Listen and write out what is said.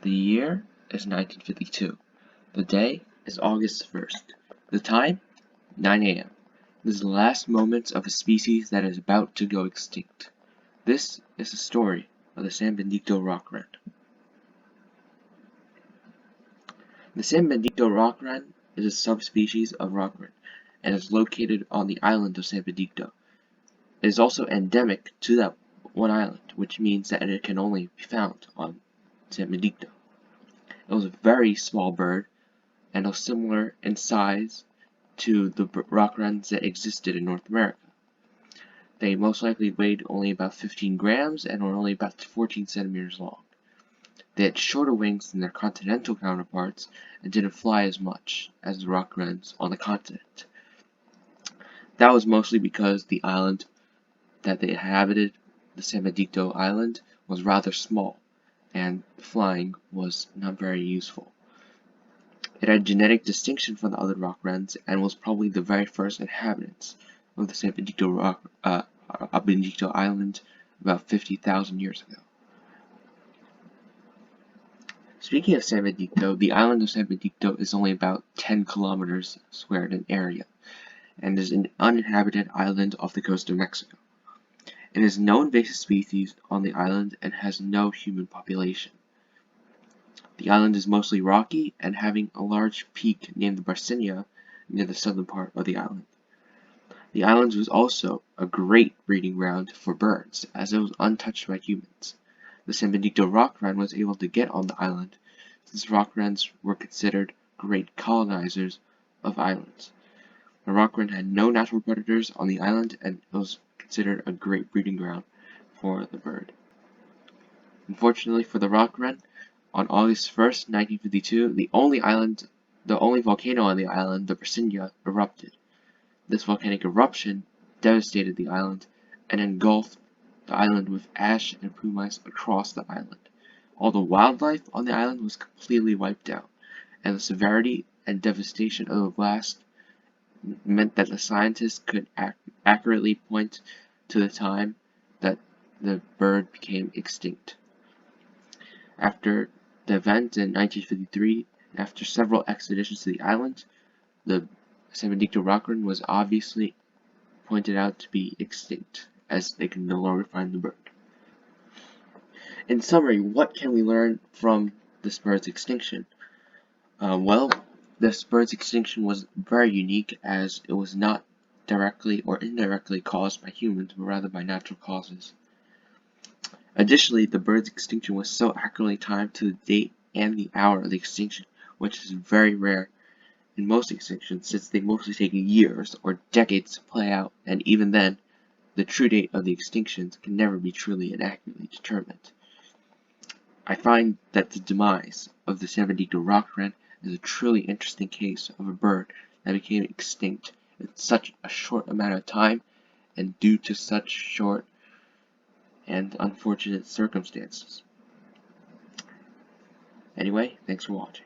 The year is 1952. The day is August 1st. The time, 9 a.m. This is the last moments of a species that is about to go extinct. This is the story of the San Benedicto rock wren. The San Benedicto rock wren is a subspecies of rock wren and is located on the island of San Benedicto. It is also endemic to that one island, which means that it can only be found on San Benedicto. It was a very small bird and was similar in size to the rock wrens that existed in North America. They most likely weighed only about 15 grams and were only about 14 centimeters long. They had shorter wings than their continental counterparts and didn't fly as much as the rock wrens on the continent. That was mostly because the island that they inhabited, the San Benedicto Island, was rather small, and flying was not very useful. It had genetic distinction from the other rock wrens and was probably the very first inhabitants of the San Benedicto Benedicto Island about 50,000 years ago. Speaking of San Benedicto, the island of San Benedicto is only about 10 kilometers squared in area and is an uninhabited island off the coast of Mexico. It is no invasive species on the island and has no human population. The island is mostly rocky and having a large peak named the Barcinia near the southern part of the island. The island was also a great breeding ground for birds, as it was untouched by humans. The San Benedicto rock wren was able to get on the island, since rock wrens were considered great colonizers of islands. The rock wren had no natural predators on the island, and it was considered a great breeding ground for the bird. Unfortunately for the rock wren, on August 1st, 1952, the only volcano on the island, the Barcinia, erupted. This volcanic eruption devastated the island and engulfed the island with ash and pumice across the island. All the wildlife on the island was completely wiped out, and the severity and devastation of the blast meant that the scientists could accurately point to the time that the bird became extinct. After the event in 1953, after several expeditions to the island, the San Benedicto rock wren was obviously pointed out to be extinct, as they could no longer find the bird. In summary, what can we learn from this bird's extinction? Well, this bird's extinction was very unique, as it was not directly or indirectly caused by humans, but rather by natural causes. Additionally, the bird's extinction was so accurately timed to the date and the hour of the extinction, which is very rare in most extinctions, since they mostly take years or decades to play out, and even then, the true date of the extinctions can never be truly and accurately determined. I find that the demise of the San Benedicto rock wren is a truly interesting case of a bird that became extinct in such a short amount of time and due to such short and unfortunate circumstances. Anyway, thanks for watching.